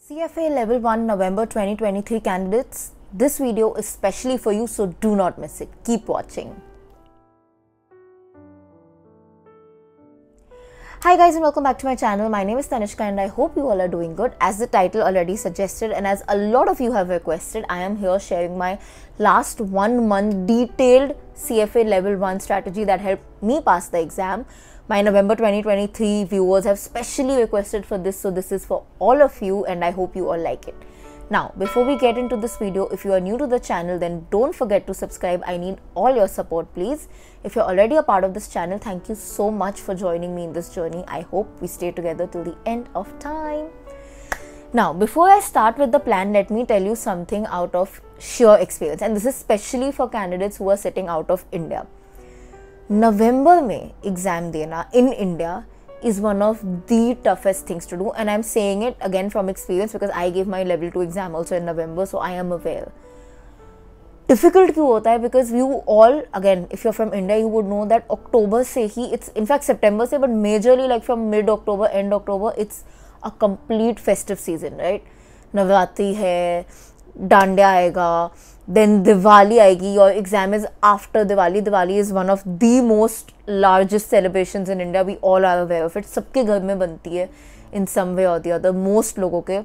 CFA Level 1 November 2023 candidates, this video is specially for you, so do not miss it. Keep watching. Hi guys and welcome back to my channel. My name is Tanishka and I hope you all are doing good. As the title already suggested and as a lot of you have requested, I am here sharing my last 1 month detailed CFA Level 1 strategy that helped me pass the exam. My November 2023 viewers have specially requested for this, so this is for all of you and I hope you all like it. Now, before we get into this video, if you are new to the channel, then don't forget to subscribe. I need all your support, please. If you're already a part of this channel, thank you so much for joining me in this journey. I hope we stay together till the end of time. Now, before I start with the plan, let me tell you something out of sheer experience, and this is especially for candidates who are sitting out of India. November में exam देना in India is one of the toughest things to do, and I'm saying it again from experience because I gave my level 2 exam also in November, so I am aware. Difficult क्यों होता है? Because you all, again, if you're from India, you would know that October से ही, it's in fact September से, but majorly like from mid-October, end October, it's a complete festive season, right? Navratri है, डांडिया आएगा, then Diwali आएगी. Your exam is after Diwali. Diwali is one of the most largest celebrations in India. We all are aware of it. सबके घर में बनती है in some way or the other. Most लोगों के.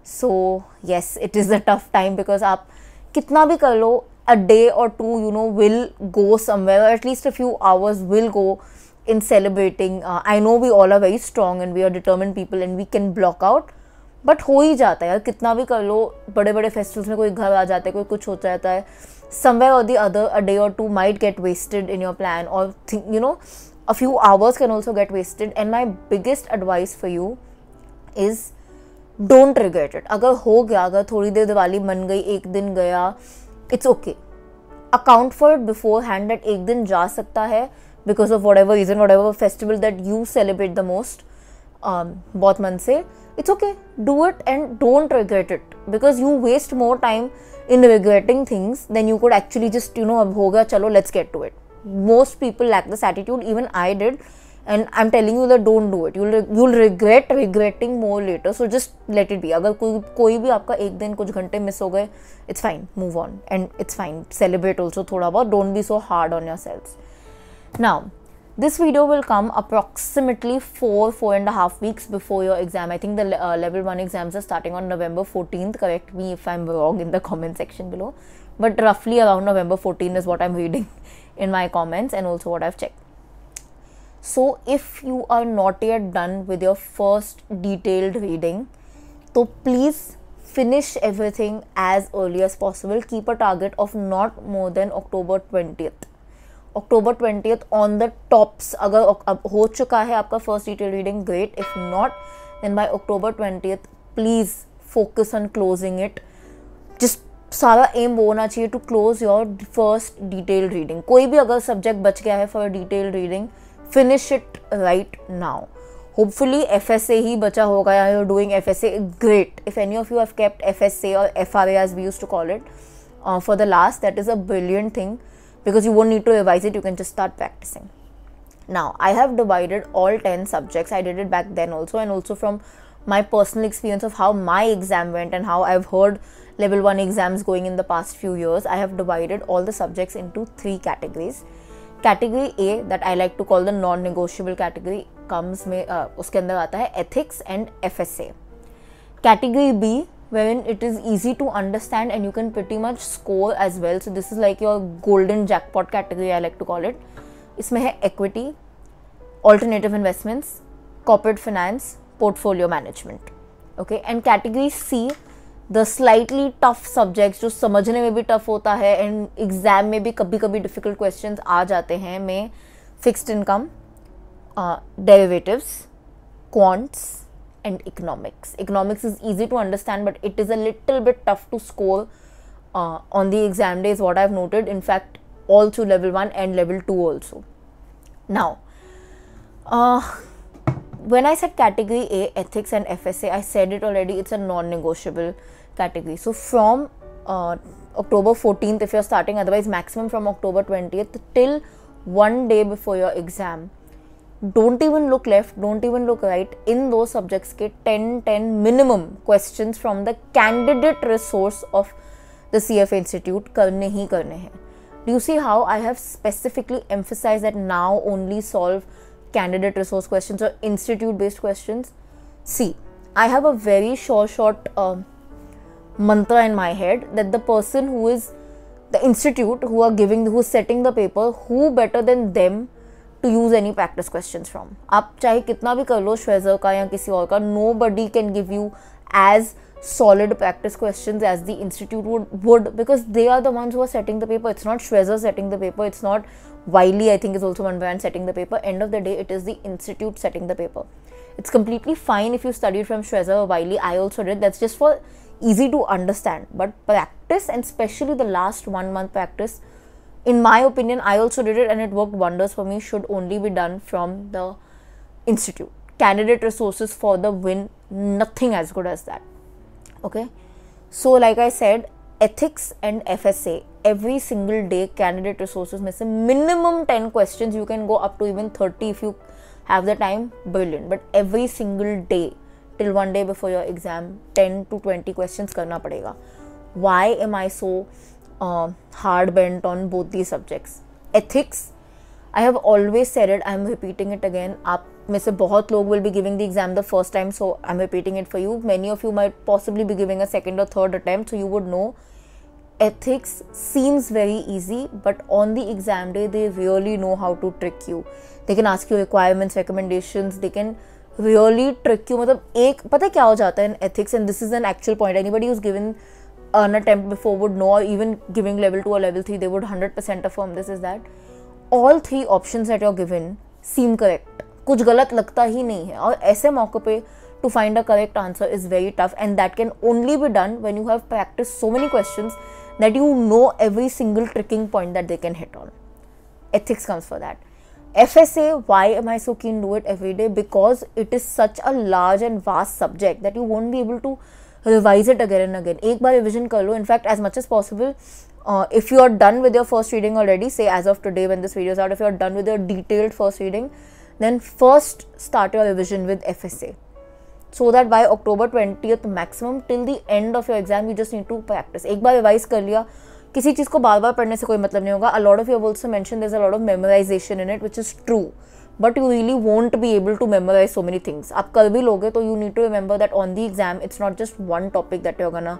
So yes, it is a tough time because आप कितना भी कर लो, a day or two, you know, will go somewhere, or at least a few hours will go in celebrating. I know we all are very strong and we are determined people and we can block out. But हो ही जाता है यार, कितना भी कर लो. बड़े बड़े festivals में कोई घर आ जाता है, कोई कुछ हो जाता है. Somewhere or the other a day or two might get wasted in your plan, और you know a few hours can also get wasted. And my biggest advice for you is don't regret it. अगर हो गया, अगर थोड़ी देर दिवाली मन गई, एक दिन गया, it's okay. Account for it beforehand that एक दिन जा सकता है because of whatever reason, whatever festival that you celebrate the most बहुत मन से. It's okay, do it and don't regret it, because you waste more time in regretting things than you could actually just, you know, ab ho gaya, chalo, let's get to it. Most people lack this attitude, even I did, and I'm telling you that don't do it. You'll regret regretting more later, so just let it be. अगर कोई भी आपका एक दिन कुछ घंटे miss हो गए, it's fine, move on, and it's fine. Celebrate also थोड़ा बहुत, don't be so hard on yourselves. Now, this video will come approximately 4.5 weeks before your exam. I think the level 1 exams are starting on November 14th. Correct me if I'm wrong in the comment section below. But roughly around November 14th is what I'm reading in my comments and also what I've checked. So if you are not yet done with your first detailed reading, so please finish everything as early as possible. Keep a target of not more than October 20th. October 20th on the tops. अगर अब हो चुका है आपका first detail reading, great. If not, then by October 20th please focus on closing it. Just सारा aim वो होना चाहिए to close your first detail reading. कोई भी अगर सब्जेक्ट बच गया है for detail reading, finish it right now. Hopefully FSA ही बचा होगा, या you're doing FSA, great. If any of you have kept FSA or FRA as we used to call it for the last, that is a brilliant thing, because you won't need to revise it, you can just start practicing. Now, I have divided all 10 subjects. I did it back then also, and also from my personal experience of how my exam went and how I've heard level 1 exams going in the past few years. I have divided all the subjects into 3 categories. Category A, that I like to call the non-negotiable category, comes में उसके अंदर आता है ethics and FSA. Category B, wherein it is easy to understand and you can pretty much score as well. So this is like your golden jackpot category, I like to call it. इसमें है equity, alternative investments, corporate finance, portfolio management. Okay, and category C, the slightly tough subjects जो समझने में भी tough होता है and exam में भी कभी कभी difficult questions आ जाते हैं, में fixed income, derivatives, quants, and economics. Economics is easy to understand, but it is a little bit tough to score on the exam days, what I've noted. In fact, all through level 1 and level 2 also. Now, when I said category A, ethics and FSA, I said it already, it's a non-negotiable category. So from October 14th, if you're starting, otherwise maximum from October 20th till 1 day before your exam, don't even look left, don't even look right. In those subjects के 10 minimum questions from the candidate resource of the CFA Institute करने ही करने हैं. Do you see how I have specifically emphasized that now only solve candidate resource questions or institute based questions? See, I have a very short mantra in my head that the person who is the institute who is setting the paper, who better than them to use any practice questions from. आप चाहे कितना भी कर लो श्वेज़र का या किसी और का, nobody can give you as solid practice questions as the institute would because they are the ones who are setting the paper. It's not Shweza setting the paper, it's not Wiley, I think is also one brand setting the paper. End of the day, it is the institute setting the paper. It's completely fine if you studied from Shweza or Wiley. I also did. That's just for easy to understand. But practice, and especially the last 1 month practice, in my opinion, I also did it and it worked wonders for me, should only be done from the institute. Candidate resources for the win, nothing as good as that. Okay, so like I said, ethics and FSA, every single day candidate resources में से minimum 10 questions, you can go up to even 30 if you have the time, brilliant. But every single day till one day before your exam, 10 to 20 questions करना पड़ेगा. Why am I so hard bent on both these subjects? Ethics, I have always said it, I am repeating it again. आप में से बहुत लोग will be giving the exam the first time, so I'm repeating it for you. Many of you might possibly be giving a second or third attempt, so you would know. Ethics seems very easy, but on the exam day, they really know how to trick you. They can ask you requirements, recommendations, they can really trick you. मतलब एक पता क्या हो जाता है in ethics, and this is an actual point. Anybody who's given an attempt before would know, or even giving level 2 or level 3, they would 100% affirm this, is that all 3 options that you're given seem correct. कुछ गलत लगता ही नहीं है, और ऐसे मौके पे to find a correct answer is very tough, and that can only be done when you have practiced so many questions that you know every single tricking point that they can hit on. Ethics comes for that. FSA, why am I so keen to do it every day? Because it is such a large and vast subject that you won't be able to revise it again and again. एक बार revision कर लो. In fact, as much as possible, if you are done with your first reading already, say as of today when this video is out, if you are done with your detailed first reading, then first start your revision with FSA. So that by October 20th maximum till the end of your exam, you just need to practice. एक बार revise कर लिया, किसी चीज़ को बार बार पढ़ने से कोई मतलब नहीं होगा. A lot of you have also mentioned there's a lot of memorization in it, which is true. But you really won't be able to memorize so many things. आप कर भी लोगे तो you need to remember that on the exam, it's not just one topic that you're gonna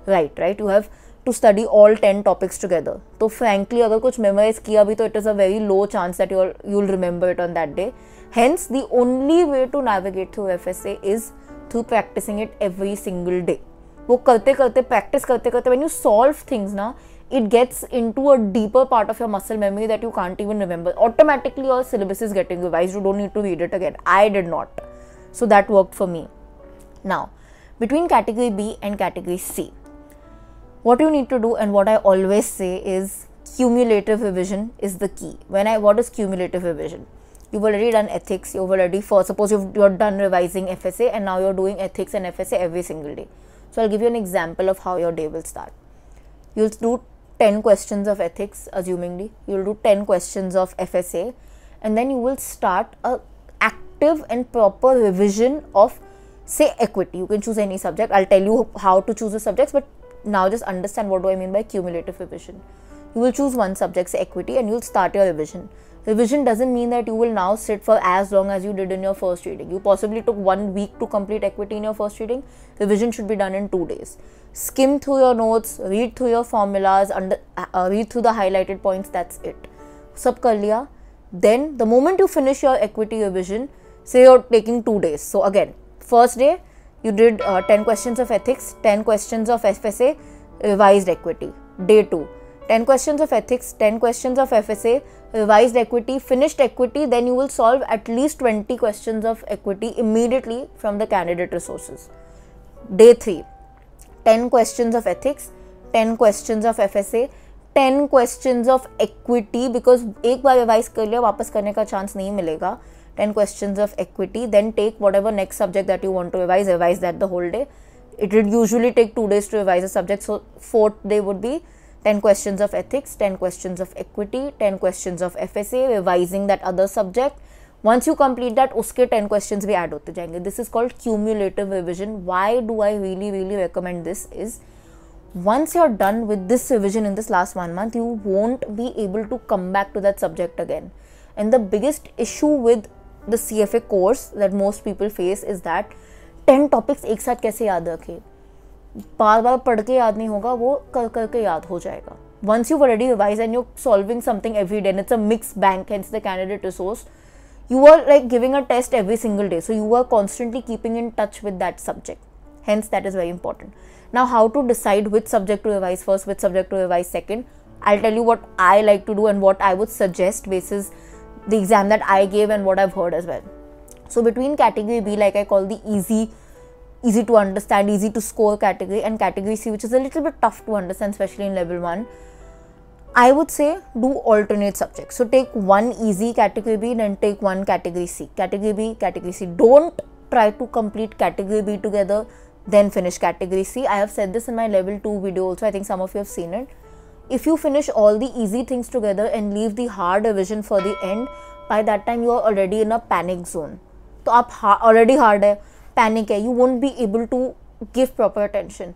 write, right? You have to study all 10 topics together. तो frankly, अगर कुछ memorize किया भी तो it is a very low chance that you'll remember it on that day. Hence, the only way to navigate through FSA is through practicing it every single day. वो करते करते practice करते करते when you solve things ना, it gets into a deeper part of your muscle memory that you can't even remember. Automatically your syllabus is getting revised. You don't need to read it again. I did not. So that worked for me. Now, between category B and category C, what you need to do, and what I always say, is cumulative revision is the key. What is cumulative revision? You've already done ethics, suppose you're done revising FSA, and now you're doing ethics and FSA every single day. So I'll give you an example of how your day will start. You'll do 10 questions of ethics, assumingly. You'll do 10 questions of FSA, and then you will start a active and proper revision of, say, equity. You can choose any subject. I'll tell you how to choose the subjects, but now just understand what do I mean by cumulative revision. You will choose one subject, say equity, and you'll start your revision. Revision doesn't mean that you will now sit for as long as you did in your first reading. You possibly took 1 week to complete equity in your first reading. Revision should be done in 2 days. Skim through your notes, read through your formulas, read through the highlighted points, that's it. Sab kar liya. Then the moment you finish your equity revision, say you're taking 2 days. So again, first day, you did 10 questions of ethics, 10 questions of FSA, revised equity. Day 2, 10 questions of ethics, 10 questions of FSA, revised equity, finished equity. Then you will solve at least 20 questions of equity immediately from the candidate resources. Day 3, 10 questions of ethics, 10 questions of FSA, 10 questions of equity, because एक बार revise कर लिया वापस करने का chance नहीं मिलेगा. 10 questions of equity, then take whatever next subject that you want to revise that the whole day. It would usually take 2 days to revise a subject, so 4th day would be 10 questions of ethics, 10 questions of equity, 10 questions of FSA, revising that other subject. Once you complete that, उसके 10 questions भी add होते जाएंगे. This is called cumulative revision. Why do I really recommend this is, once you're done with this revision in this last 1 month, you won't be able to come back to that subject again. And the biggest issue with the CFA course that most people face is that 10 topics एक साथ कैसे याद रखें. बार बार पढ़ के याद नहीं होगा, वो कर करके याद हो जाएगा. Once you've already revised and you're solving something every day, and it's a mixed bank, hence the candidate resource, you are like giving a test every single day. So you are constantly keeping in touch with that subject. Hence, that is very important. Now, how to decide which subject to revise first, which subject to revise second? I'll tell you what I like to do and what I would suggest basis the exam that I gave and what I've heard as well. So between category B, like I call the easy to understand, easy to score category, and category C, which is a little bit tough to understand, especially in level 1, I would say do alternate subjects. So take one easy category B, then take one category C. Category B, category C. Don't try to complete category B together, then finish category C. I have said this in my level 2 video also. I think some of you have seen it. If you finish all the easy things together and leave the hard revision for the end, by that time you are already in a panic zone. So आप already hard hai, panic hai, you won't be able to give proper attention.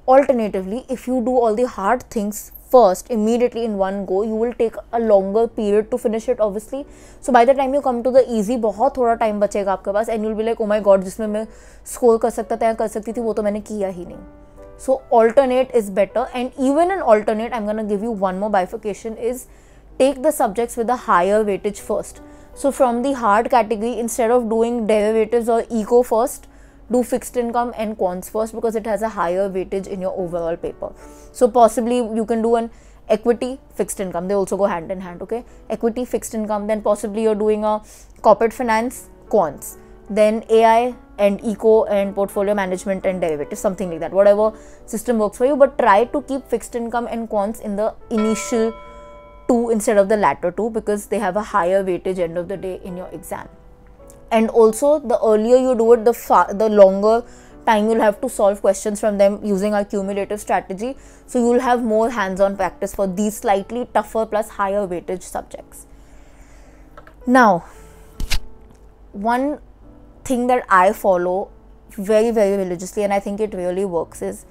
Alternatively, if you do all the hard things first immediately in one go, you will take a longer period to finish it obviously. So by the time you come to the easy, बहुत थोड़ा time बचेगा आपके पास, and you'll be like, oh my god, जिसमें मैं score कर सकता था या कर सकती थी वो तो मैंने किया ही नहीं. So alternate is better, and even in alternate, I'm gonna give you one more bifurcation, is take the subjects with a higher weightage first. So from the hard category, instead of doing derivatives or eco first, do fixed income and quants first, because it has a higher weightage in your overall paper. So possibly you can do an equity, fixed income, they also go hand in hand, okay? Equity, fixed income, then possibly you're doing a corporate finance, quants, then AI and eco and portfolio management and derivatives, something like that, whatever system works for you. But try to keep fixed income and quants in the initial 2 instead of the latter 2, because they have a higher weightage end of the day in your exam. And also, the earlier you do it, the longer time you'll have to solve questions from them using our cumulative strategy. So you'll have more hands-on practice for these slightly tougher plus higher weightage subjects. Now, one thing that I follow very religiously, and I think it really works, is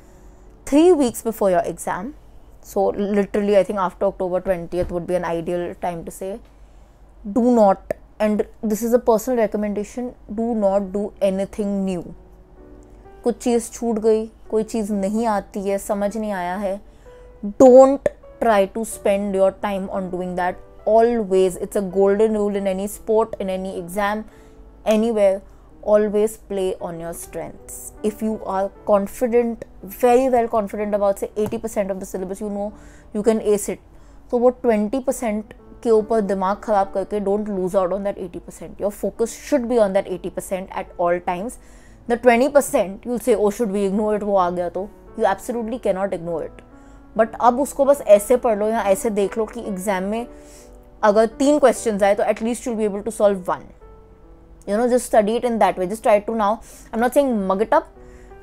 3 weeks before your exam, so literally I think after October 20th would be an ideal time to say, do not, and this is a personal recommendation, do not do anything new. कुछ चीज़ छूट गई, कोई चीज़ नहीं आती है, समझ नहीं आया है, don't try to spend your time on doing that. Always, it's a golden rule in any sport, in any exam, anywhere. Always play on your strengths. If you are confident, very well confident about say 80% of the syllabus, you know you can ace it. So वो 20% के ऊपर दिमाग खराब करके don't lose out on that 80%. Your focus should be on that 80% at all times. The 20% you'll say, oh, should we ignore it? वो आ गया तो. You absolutely cannot ignore it. But अब उसको बस ऐसे पढ़ लो या ऐसे देख लो कि एग्जाम में अगर 3 questions आए तो at least you'll be able to solve 1. You know, just study it in that way. Just try to now, I'm not saying mug it up,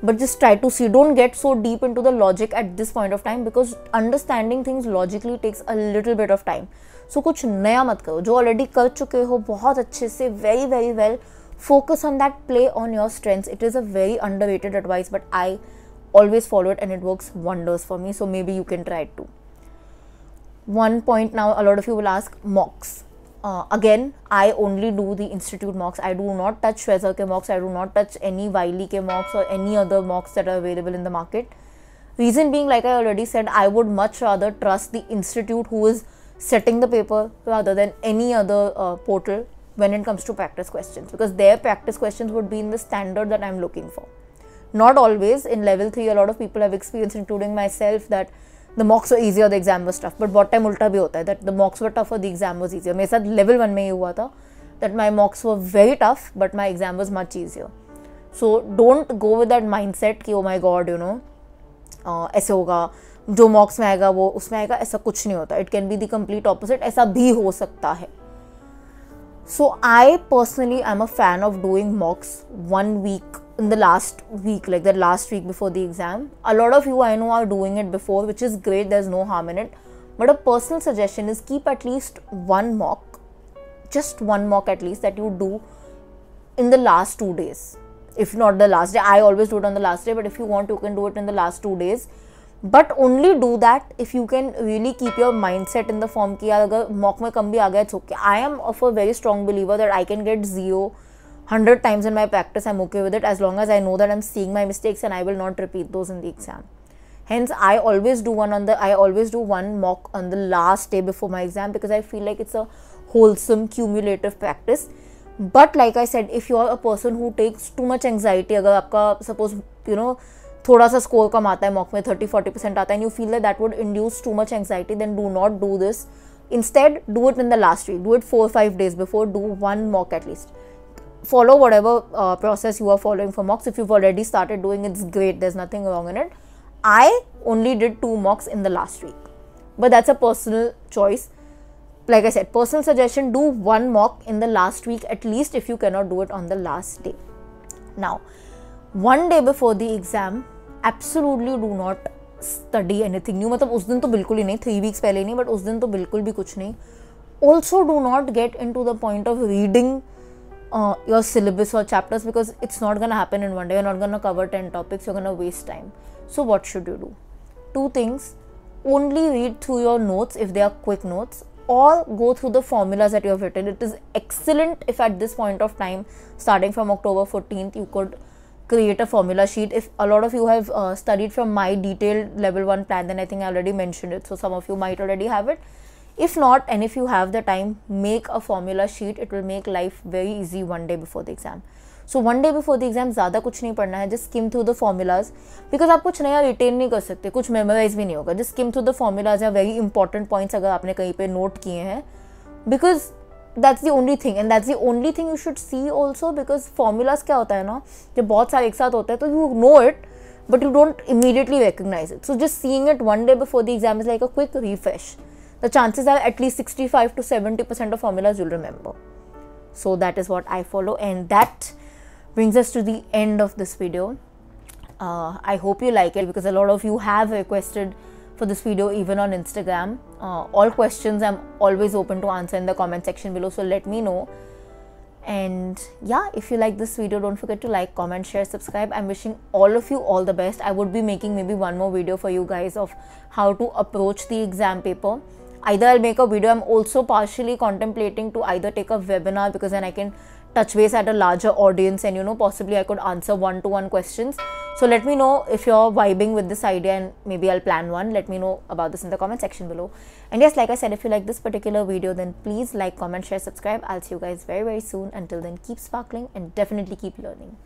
but just try to see. Don't get so deep into the logic at this point of time, because understanding things logically takes a little bit of time. So कुछ नया मत करो, जो already कर चुके हो बहुत अच्छे से, very well, focus on that, play on your strengths. It is a very underrated advice, but I always follow it and it works wonders for me. So maybe you can try it too. One point now, a lot of you will ask, mocks. Again, I only do the institute mocks. I do not touch Schwezer ke mocks. I do not touch any Wiley ke mocks or any other mocks that are available in the market. Reason being, like I already said, I would much rather trust the institute who is setting the paper rather than any other portal when it comes to practice questions, because their practice questions would be in the standard that I'm looking for. Not always. In level 3, a lot of people have experienced, including myself, that the mocks were easier, the exam was tough. But what time ulta bhi hota hai, that the mocks were tougher, the exam was easier. मेरे साथ level 1 में ये हुआ था that my mocks were very tough, but my exam was much easier. So don't go with that mindset कि oh my god, you know, ऐसे होगा, जो mocks में आएगा वो उसमें आएगा, ऐसा कुछ नहीं होता. It can be the complete opposite. ऐसा भी हो सकता है. So I personally am a fan of doing mocks 1 week in the last week, like the last week before the exam. A lot of you I know are doing it before, which is great, there's no harm in it. But a personal suggestion is keep at least 1 mock just one mock at least that you do in the last 2 days. If not the last day, I always do it on the last day, but if you want, you can do it in the last 2 days. But only do that if you can really keep your mindset in the form कि यार अगर mock में कम भी आ गया, it's okay. I am of a very strong believer that I can get 0 100 times in my practice. I'm okay with it as long as I know that I'm seeing my mistakes and I will not repeat those in the exam. Hence, I always do one mock on the last day before my exam because I feel like it's a wholesome cumulative practice. But like I said, if you are a person who takes too much anxiety, अगर आपका suppose थोड़ा सा score कम आता है mock में 30-40% आता है and you feel that would induce too much anxiety, then do not do this. Instead, do it in the last week. Do it 4-5 days before. Do one mock at least. Follow whatever process you are following for mocks. If you've already started doing it, it's great. There's nothing wrong in it. I only did 2 mocks in the last week, but that's a personal choice. Like I said, personal suggestion, do 1 mock in the last week at least if you cannot do it on the last day. Now, 1 day before the exam, absolutely do not study anything new. मतलब उस दिन तो बिल्कुल ही नहीं, 3 weeks पहले नहीं, but उस दिन तो बिल्कुल भी कुछ नहीं. Also, do not get into the point of reading your syllabus or chapters because it's not going to happen in 1 day. You're not going to cover 10 topics. You're going to waste time. So what should you do? 2 things. Only read through your notes if they are quick notes, or go through the formulas that you have written. It is excellent if at this point of time, starting from October 14th, you could create a formula sheet. If a lot of you have studied from my detailed level 1 plan, then I think I already mentioned it. So some of you might already have it. If not, and if you have the time, make a formula sheet. It will make life very easy 1 day before the exam. So 1 day before the exam, ज़्यादा कुछ नहीं पढ़ना है. Just skim through the formulas because आप कुछ नया retain नहीं कर सकते, कुछ memorize भी नहीं होगा. Just skim through the formulas या very important points अगर आपने कहीं पे note किए हैं, because that's the only thing, and that's the only thing you should see also, because formulas क्या होता है ना, जब बहुत सारे एक साथ होते हैं तो you know it, but you don't immediately recognize it. So just seeing it 1 day before the exam is like a quick refresh. The chances are at least 65 to 70% of formulas you'll remember. So that is what I follow, and that brings us to the end of this video. I hope you like it because a lot of you have requested for this video even on Instagram. All questions I'm always open to answer in the comment section below, so let me know. And yeah, if you like this video, don't forget to like, comment, share, subscribe. I'm wishing all of you all the best. I would be making maybe one more video for you guys of how to approach the exam paper. Either I'll make a video. I'm also partially contemplating to either take a webinar because then I can touch base at a larger audience and possibly I could answer one-to-one questions. So let me know if you're vibing with this idea and maybe I'll plan one. Let me know about this in the comment section below. And yes, like I said, if you like this particular video, then please like, comment, share, subscribe. I'll see you guys very, very soon. Until then, keep sparkling and definitely keep learning.